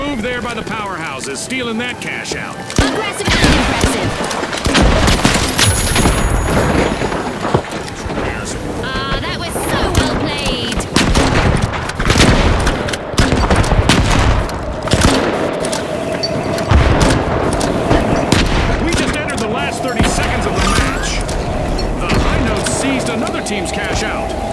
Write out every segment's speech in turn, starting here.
move there by the powerhouses, stealing that cash out. Aggressive and impressive. That was so well played. We just entered the last 30 seconds of the match. The high note seized another team's cash out.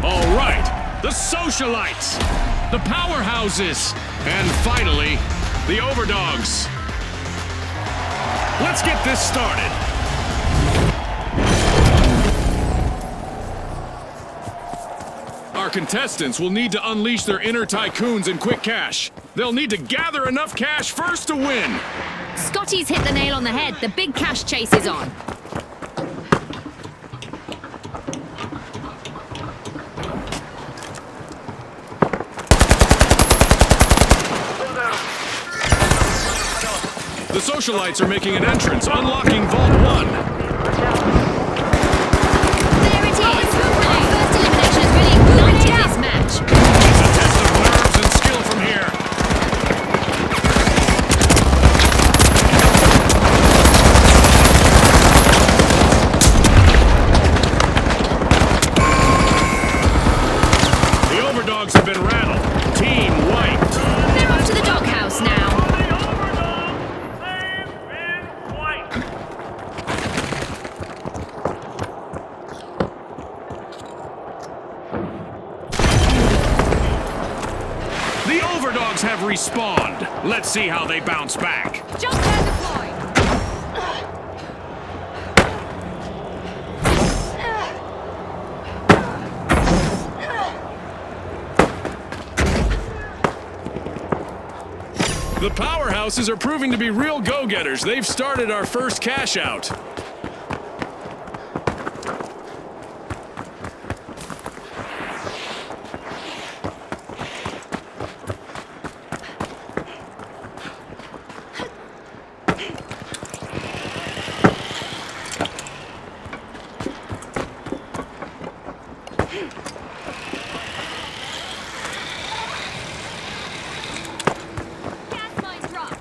All right, the socialites, the powerhouses, and finally, the overdogs. Let's get this started. Our contestants will need to unleash their inner tycoons in quick cash. They'll need to gather enough cash first to win. Scotty's hit the nail on the head. The big cash chase is on. The socialites are making an entrance, unlocking Vault 1. There it is! Our first elimination has really ignited this match. It's a test of nerves and skill from here. The overdogs have been rattled. Team wiped. They're off to the doghouse now. The overdogs have respawned. Let's see how they bounce back. Jump pad deployed. The powerhouses are proving to be real go-getters. They've started our first cash out. Gas mines dropped.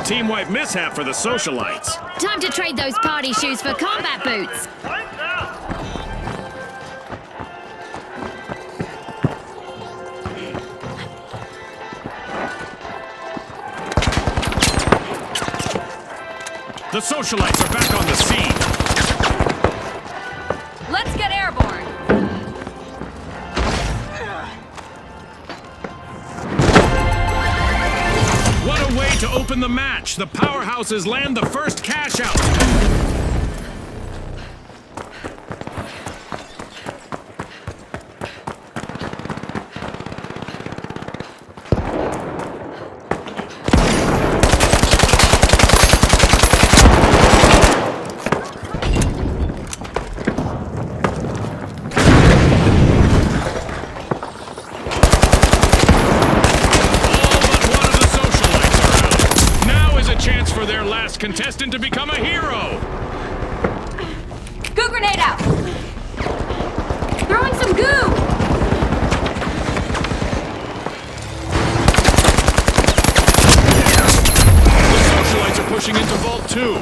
Team-wide mishap for the socialites. Time to trade those party shoes for combat boots. The socialites are back on the scene. Let's get airborne. What a way to open the match. The powerhouses land the first cash out. last contestant to become a hero! Goo grenade out! Throwing some goo! The socialites are pushing into Vault 2.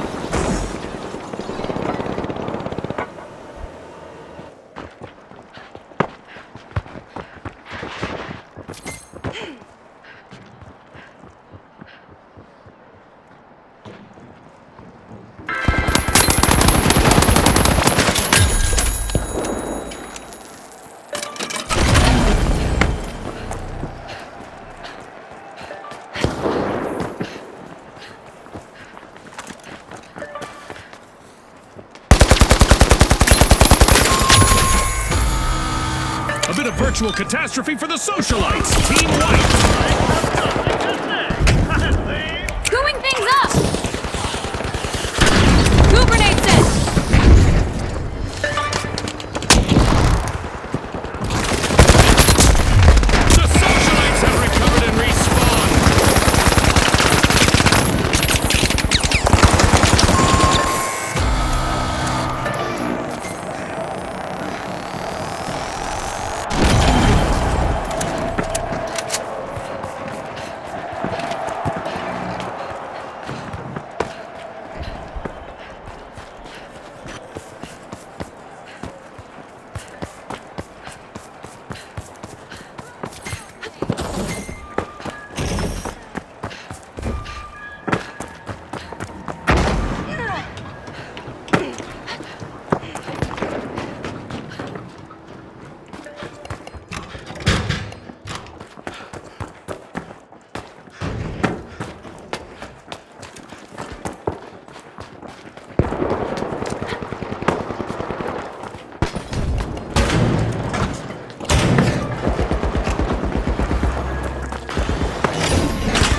A bit of virtual catastrophe for the socialites. Team White. Gooing things up! Goo grenade set! The socialites have recovered and respawned.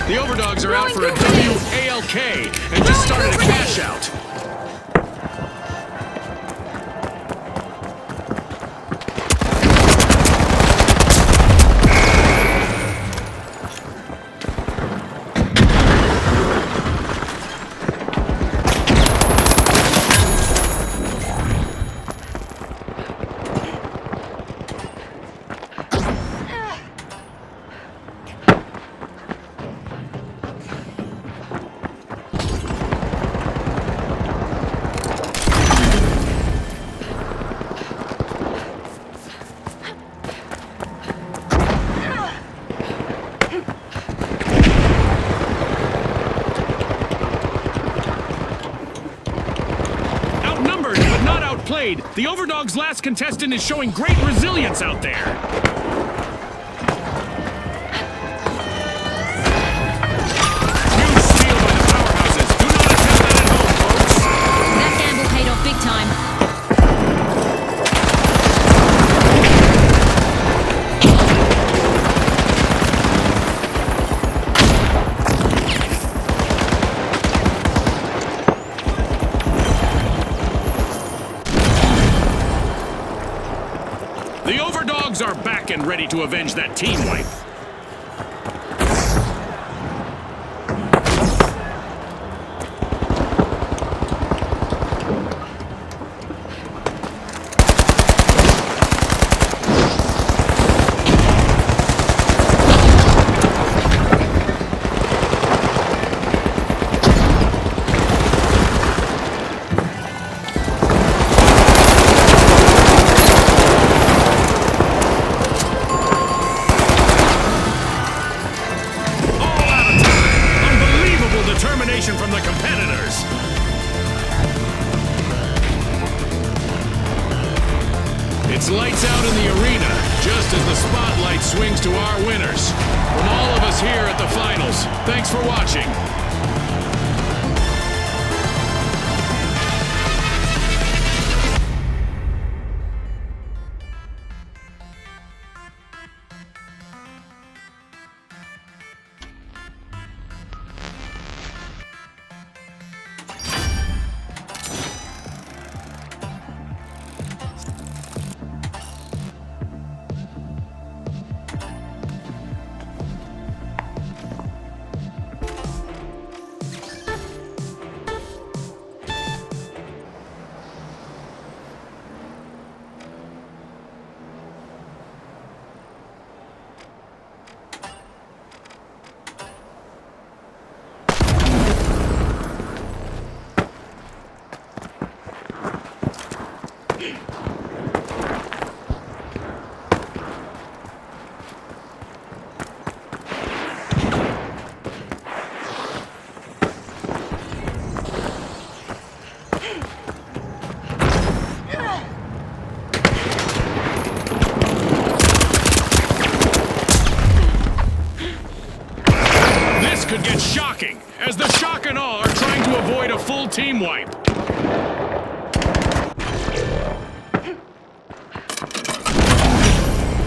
The overdogs are out for a WALK and just started a cash out. The Overdog's last contestant is showing great resilience out there. Huge steal by the powerhouses. Do not attempt that at home, folks. That gamble paid off big time. The Overdogs are back and ready to avenge that team wipe. From the competitors. It's lights out in the arena, just as the spotlight swings to our winners. From all of us here at the finals, thanks for watching. gets shocking, as the shock and awe are trying to avoid a full team wipe.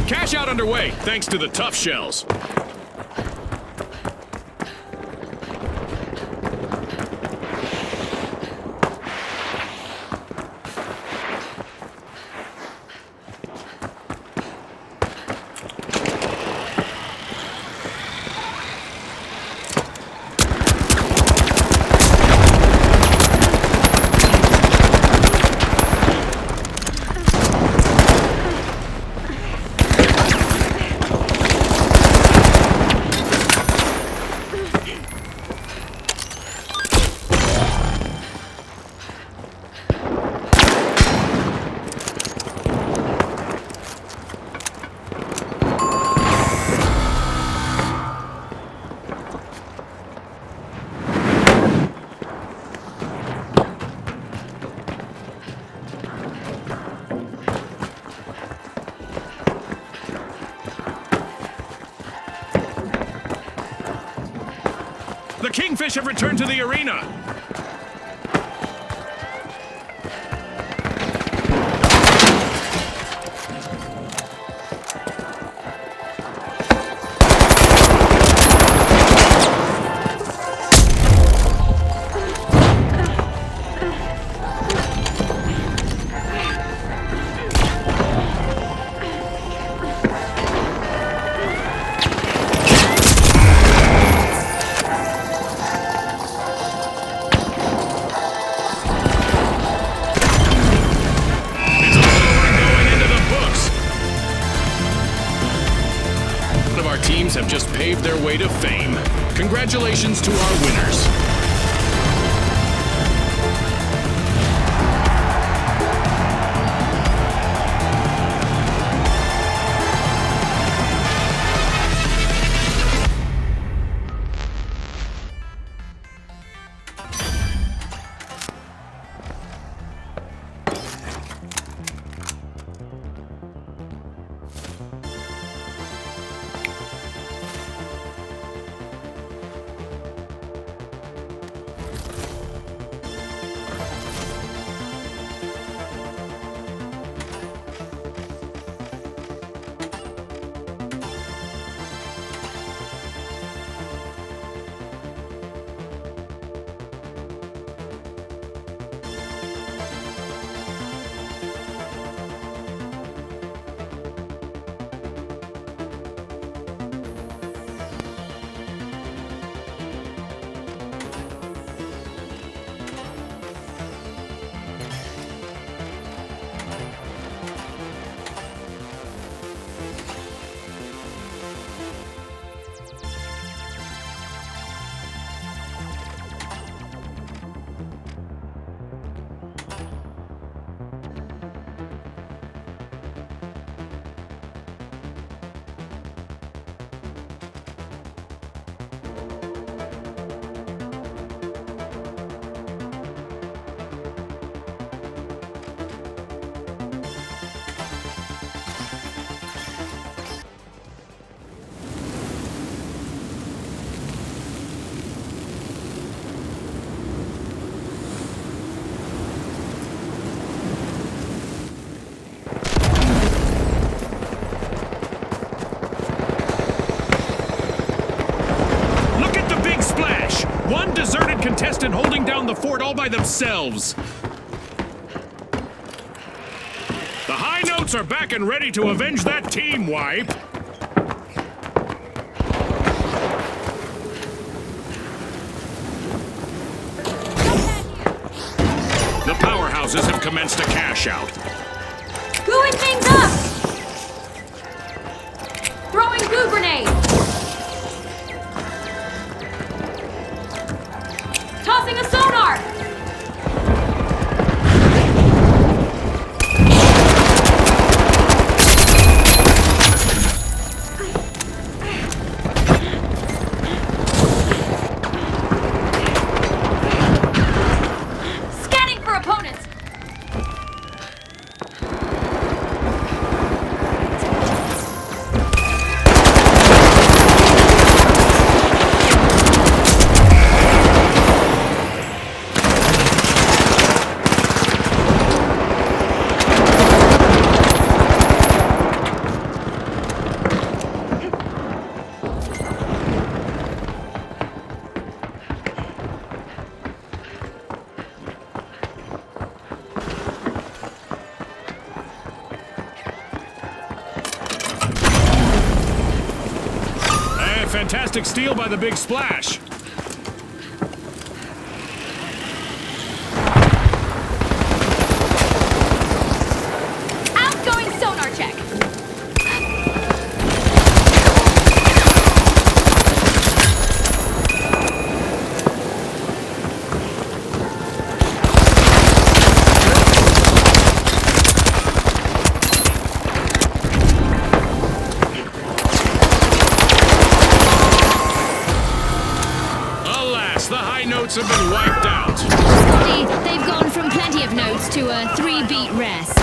Cash out underway, thanks to the tough shells. The Kingfish have returned to the arena. Teams have just paved their way to fame. Congratulations to our winners. Contestant holding down the fort all by themselves. The high notes are back and ready to avenge that team wipe. The powerhouses have commenced a cash out. Gooing things up! Throwing goo grenades! Tossing a sonar! Scanning for opponents! fantastic steal by the big splash. Outgoing sonar check. Alas, the high notes have been wiped out. Scotty, they've gone from plenty of notes to a 3-beat rest.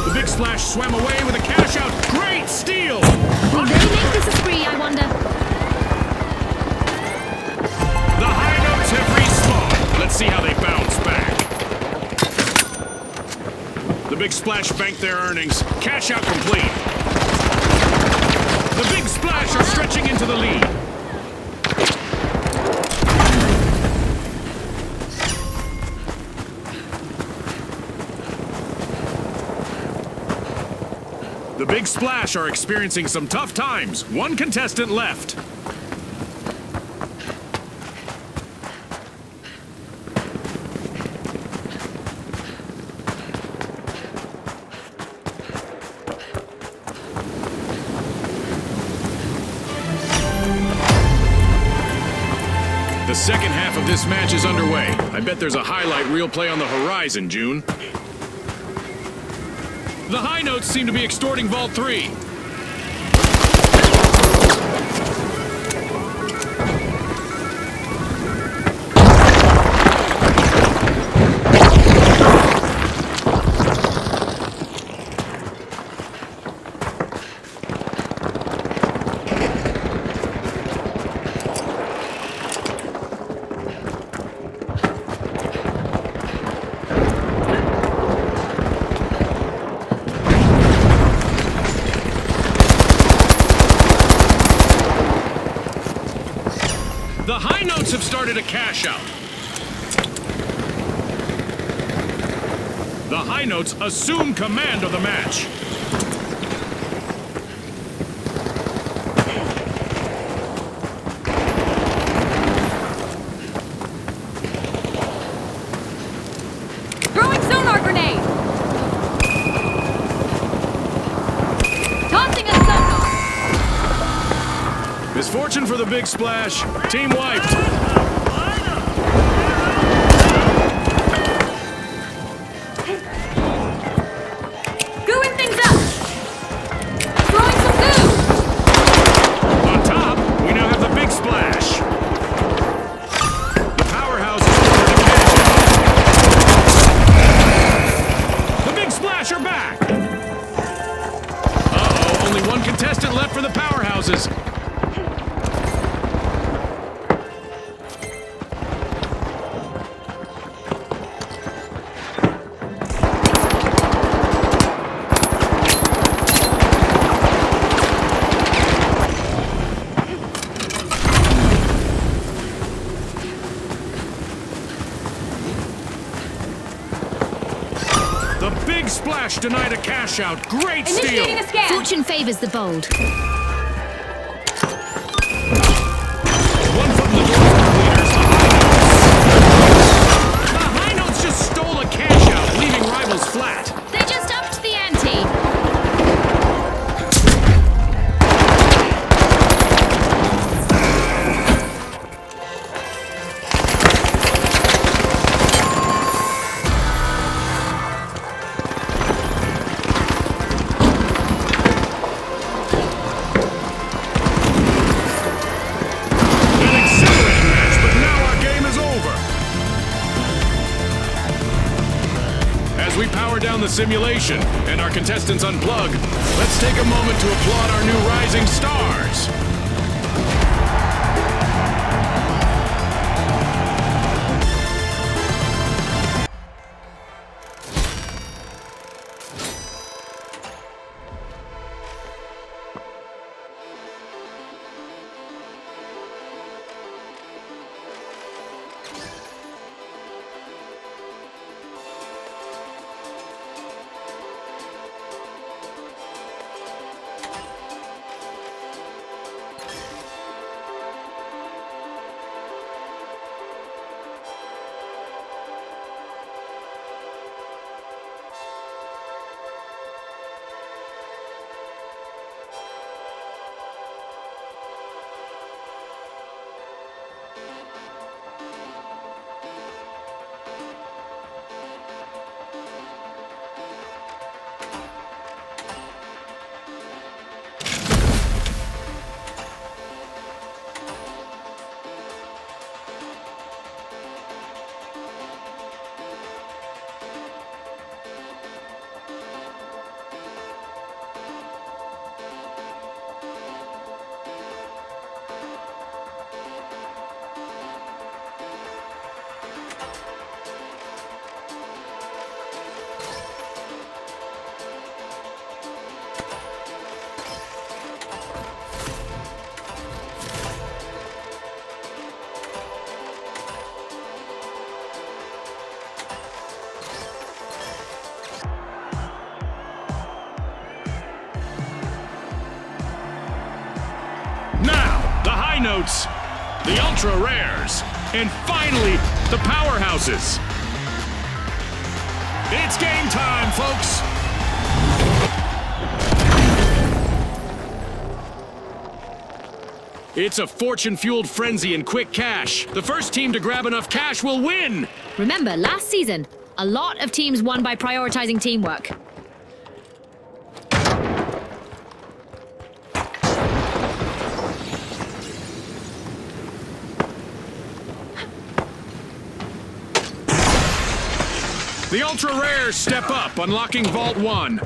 The big splash swam away with a cash out. Great steal! Will they make this a spree, I wonder? The high notes have respawned. Let's see how they bounce back. The big splash banked their earnings. Cash out complete. The big splash are stretching into the lead. The big splash are experiencing some tough times. One contestant left. The second half of this match is underway. I bet there's a highlight reel play on the horizon, June. The high notes seem to be extorting Vault 3. The high notes have started a cash out. The high notes assume command of the match. Throwing sonar grenade. Tossing a sonar. Misfortune for the big splash. Team wiped. Gooing things up. Throwing some goo. On top, we now have the big splash. The powerhouse is ordered to cash out. The big splash are back. Uh-oh, only one contestant left for the powerhouses. The big splash denied a cash out. Great Initiating steal. a scan. Fortune favors the bold. One foot in the door for the leaders, the high notes. The high notes just stole a cash out, leaving rivals flat. They just upped the ante. An exhilarating match, but now our game is over. As we power down the simulation and our contestants unplug, let's take a moment to applaud our new rising stars. Now, the high notes, the ultra rares, and finally, the powerhouses. It's game time, folks. It's a fortune-fueled frenzy and quick cash. The first team to grab enough cash will win. Remember, last season, a lot of teams won by prioritizing teamwork. The ultra rares step up, unlocking Vault 1.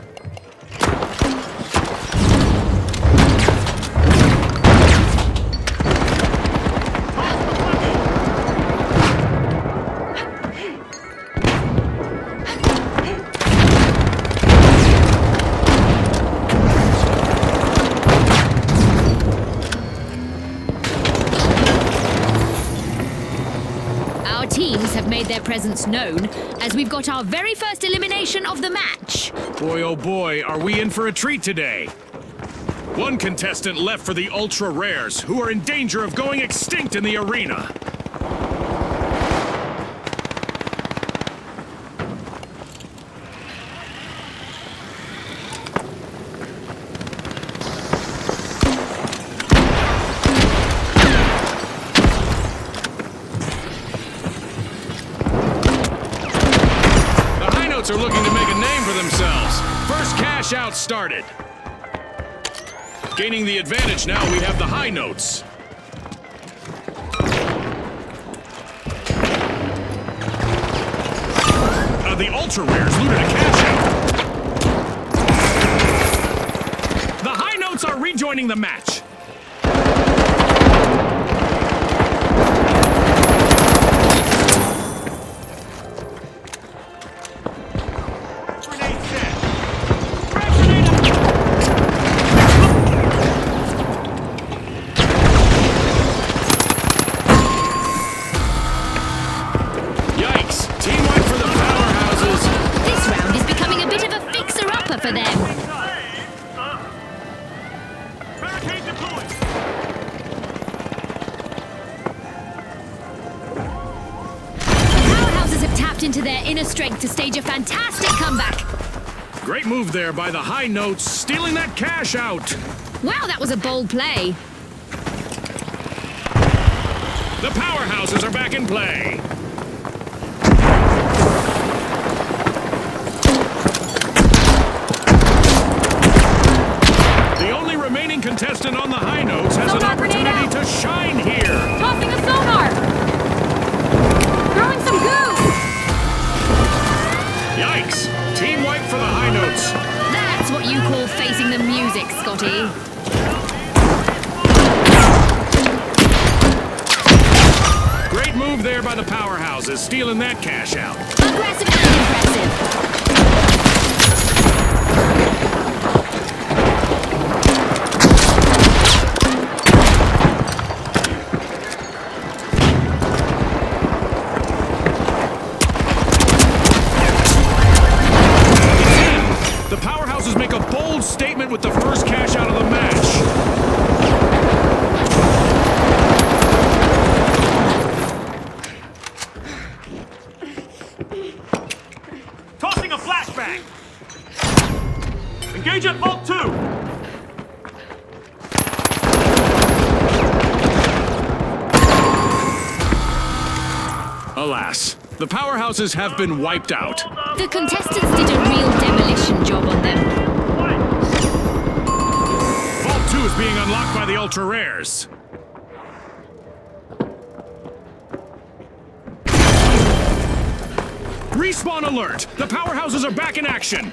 Our teams have made their presence known as we've got our very first elimination of the match. Boy, oh boy, are we in for a treat today. One contestant left for the ultra rares, who are in danger of going extinct in the arena. Are looking to make a name for themselves. First cash out started. Gaining the advantage now, we have the high notes. The ultra rares looted a cash out. The high notes are rejoining the match. For them. Barricades deployed. The powerhouses have tapped into their inner strength to stage a fantastic comeback. Great move there by the high notes, stealing that cash out. Wow, that was a bold play. The powerhouses are back in play. Remaining contestant on the high notes has an opportunity to shine here. Tossing a sonar. Throwing some goo. Yikes! Team wipe for the high notes. That's what you call facing the music, Scotty. Great move there by the powerhouses, stealing that cash out. Aggressive and impressive. Make a bold statement with the first cash out of the match. Tossing a flashbang. Engage at Vault 2. Alas, the powerhouses have been wiped out. The contestants did a real demolition job on them. Vault 2 is being unlocked by the ultra rares. Respawn alert! The powerhouses are back in action!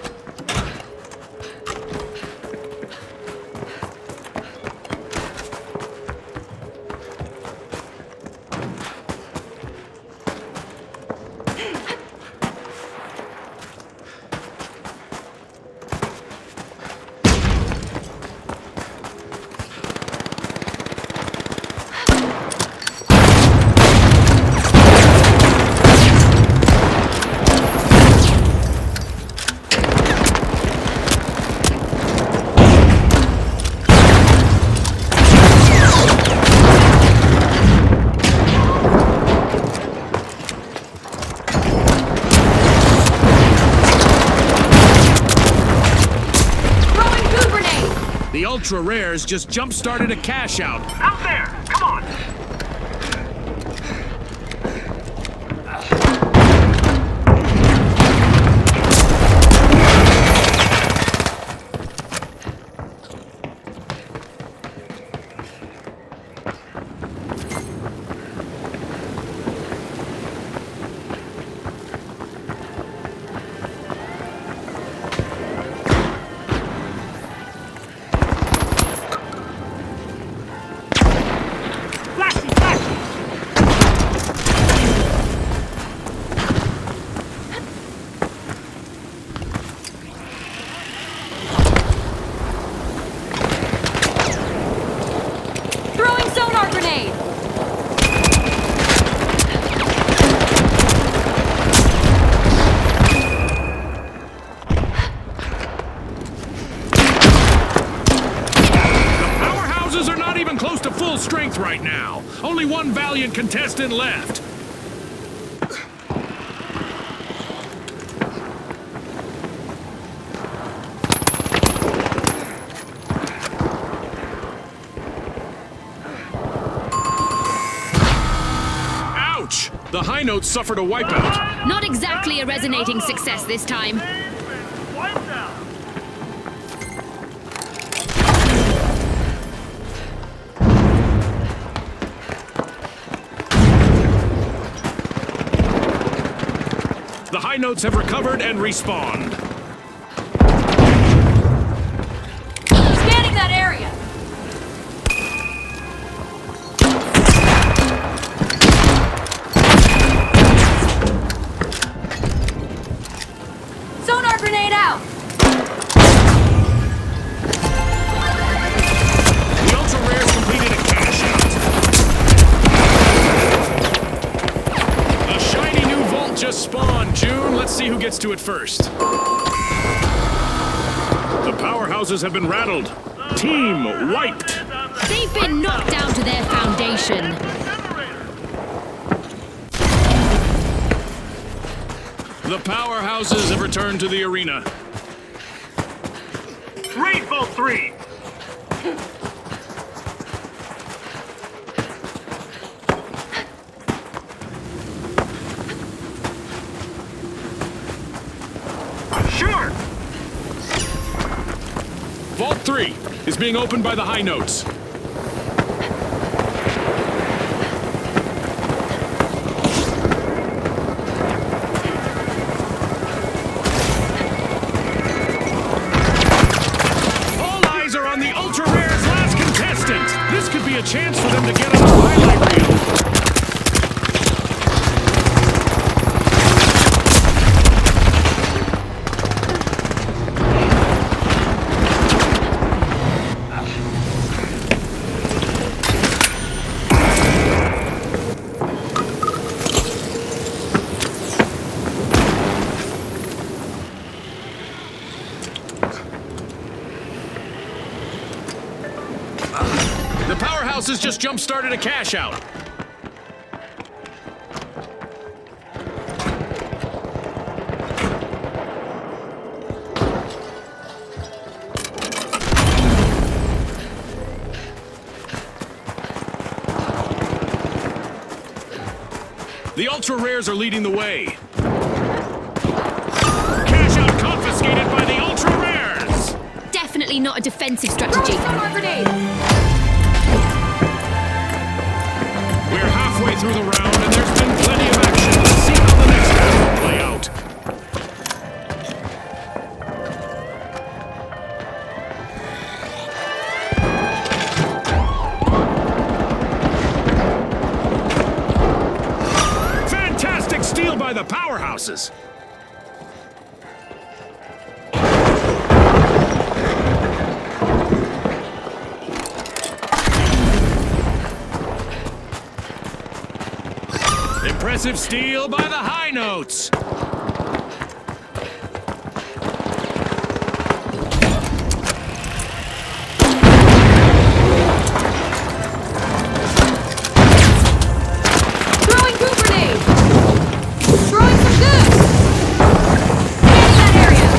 ultra rares just jump-started a cash out. Out there! Come on! Flashy, flashy! Throwing sonar grenade! Powerhouses are not even close to full strength right now. Only one valiant contestant left. Ouch! The high notes suffered a wipeout. Not exactly a resonating success this time. Wiped out! The high notes have recovered and respawned. Scanning that area! Sonar grenade out! The ultra rares completed a cash out. A shiny new vault just spawned, June. Let's see who gets to it first. The powerhouses have been rattled. Team wiped. They've been knocked down to their foundation. The powerhouses have returned to the arena. Raid Vault 3! Sure! Vault 3 is being opened by the high notes. All eyes are on the ultra rare's last contestant. This could be a chance for them to get on the highlight reel. The powerhouses just jump-started a cash out. The ultra rares are leading the way. Cash out confiscated by the ultra rares. Definitely not a defensive strategy. Sonar grenade! We're halfway through the round, and there's been plenty of action. Let's see how the next half will play out. Fantastic steal by the powerhouses. Impressive steal by the high notes. Throwing goo grenade! Throwing some goo! Get in that area!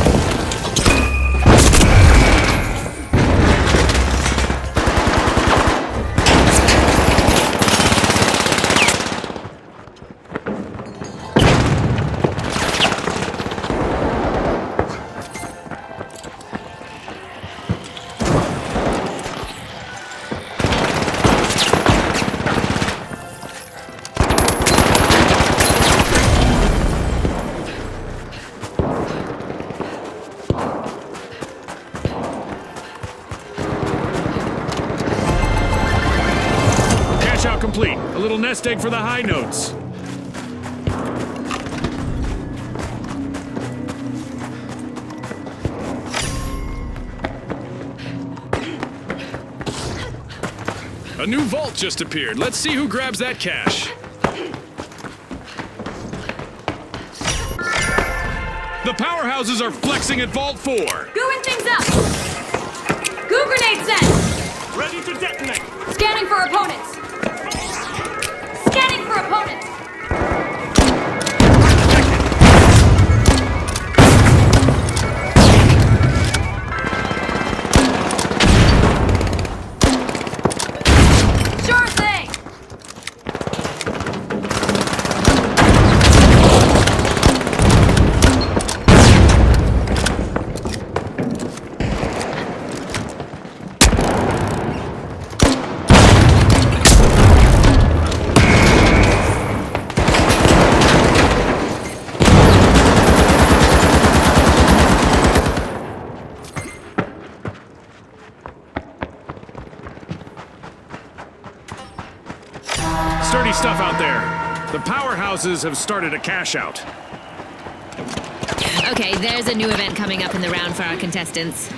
now complete. A little nest egg for the high notes. A new vault just appeared. Let's see who grabs that cash. The powerhouses are flexing at Vault 4. Gooing things up! Goo grenade set! Ready to detonate. Scanning for opponents! Scanning for opponents! Sure thing! Sturdy stuff out there. The powerhouses have started a cash out. Okay, there's a new event coming up in the round for our contestants.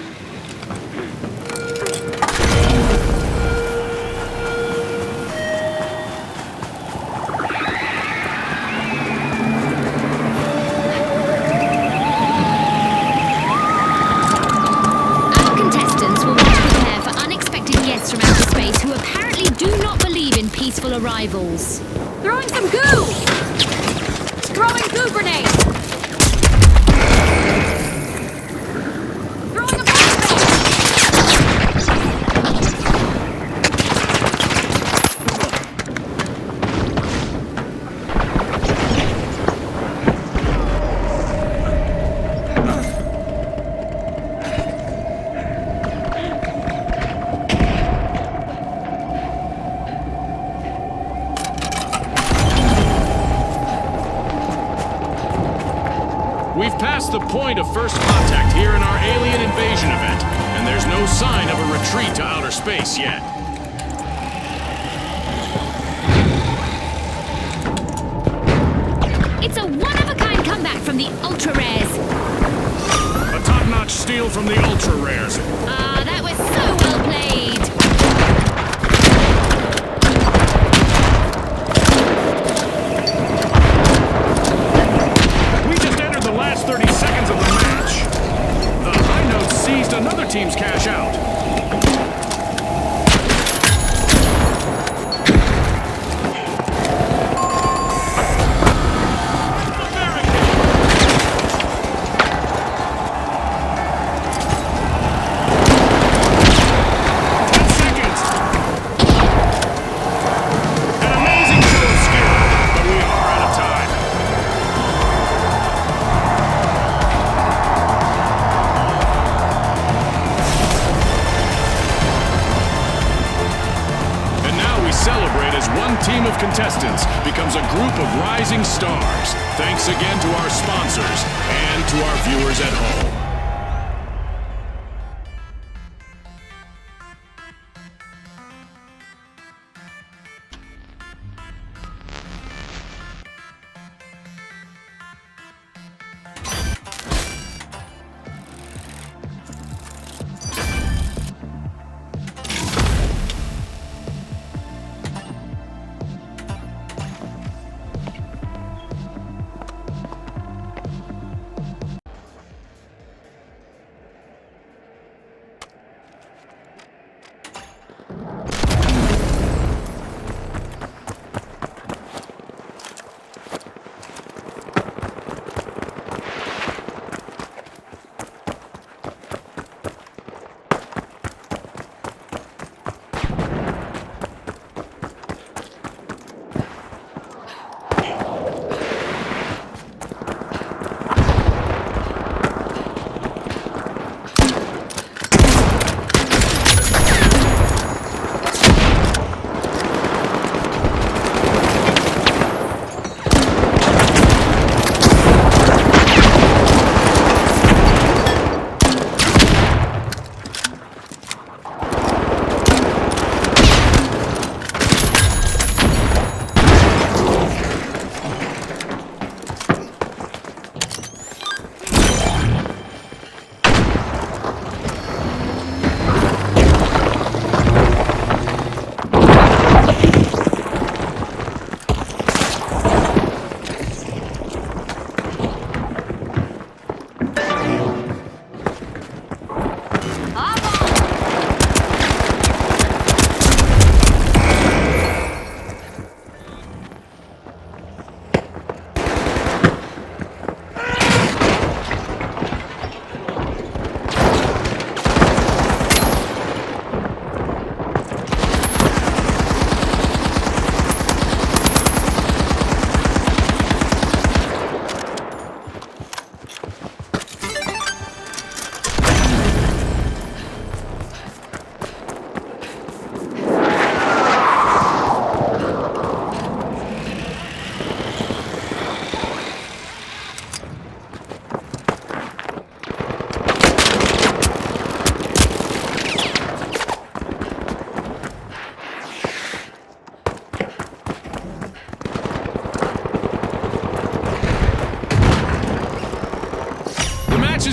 Our contestants will want to prepare for unexpected guests from outer space who apparently do not believe in peaceful arrivals. Throwing some goo! Throwing goo grenade! Throwing a flashbang! We've passed the point of first contact here in our alien invasion event, and there's no sign of a retreat to outer space yet. It's a one-of-a-kind comeback from the ultra-rares. A top-notch steal from the ultra-rares. Ah, that was so well played. We just entered the last 30 seconds of the match. The high notes seized another team's cash out. Celebrate as one team of contestants becomes a group of rising stars. Thanks again to our sponsors and to our viewers at home.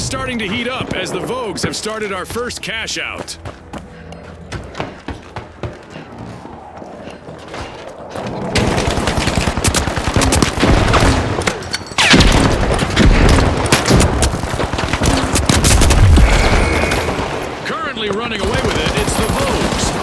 starting to heat up as the Vogues have started our first cash out. Currently running away with it, it's the Vogues.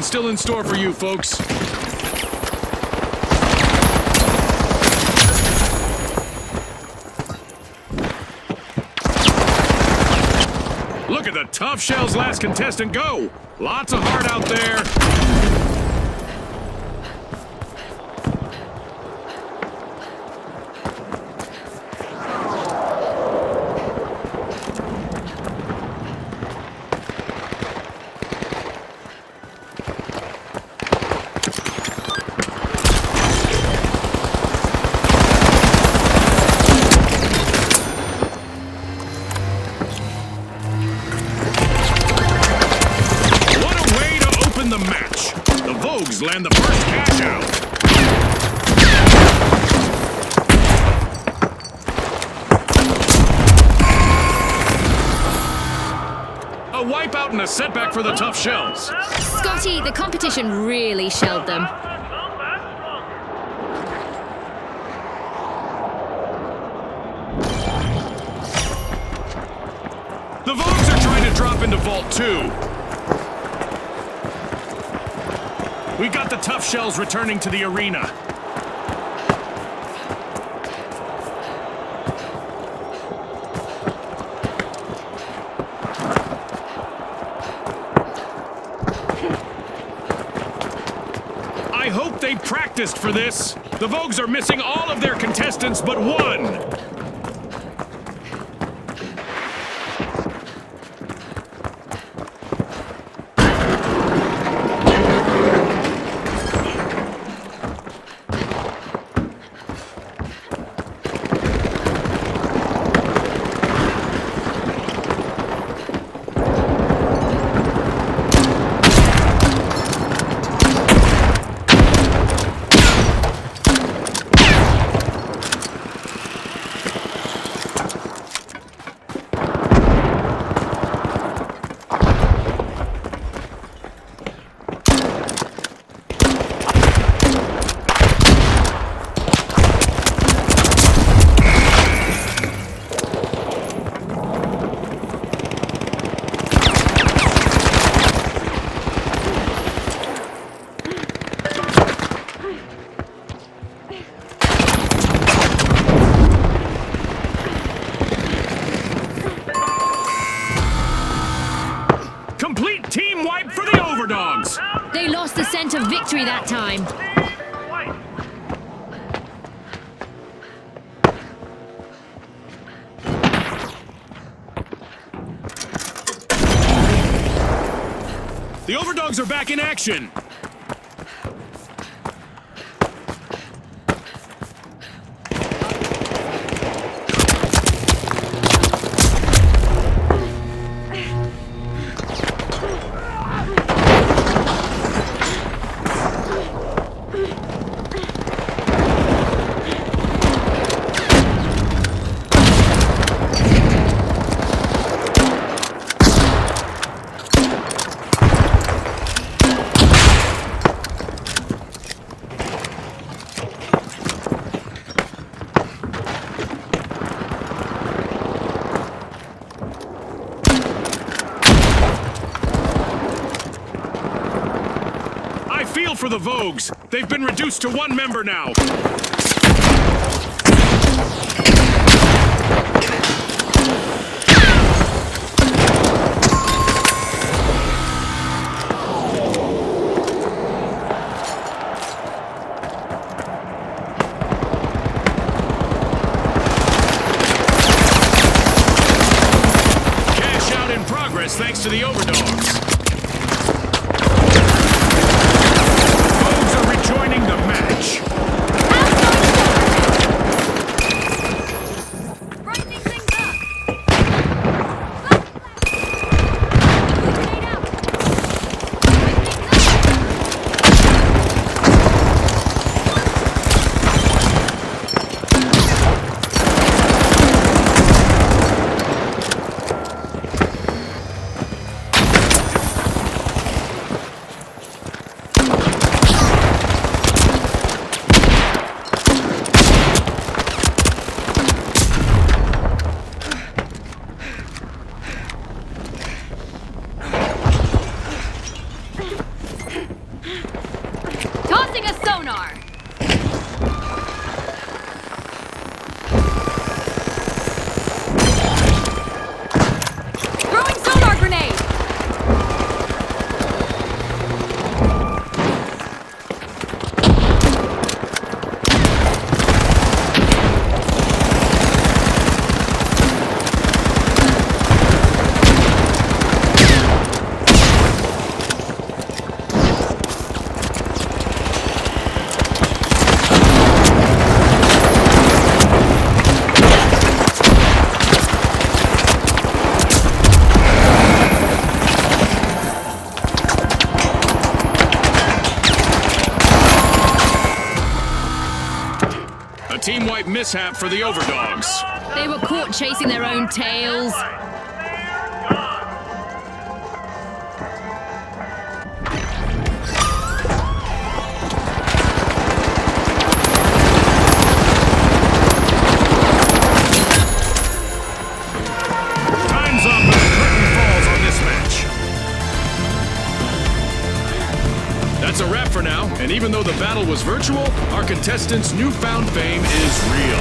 Still in store for you, folks. Look at the tough shell's last contestant go. Lots of heart out there. Land the first cash out. A wipeout and a setback for the tough shells. Scotty, the competition really shelled them. The Vogues are trying to drop into Vault 2. We got the tough shells returning to the arena. I hope they practiced for this. The Vogues are missing all of their contestants but one. They lost the scent of victory that time. The Overdogs are back in action. for the Vogues. They've been reduced to one member now. Cash out in progress thanks to the overdogs. Vogues are rejoining the match. Brightening things up. Tossing a sonar. Throwing sonar grenade. A team-wipe mishap for the overdogs. They were caught chasing their own tails. They're gone. Time's up and the curtain falls on this match. That's a wrap for now, and even though the battle was virtual, our contestants' newfound fame is real.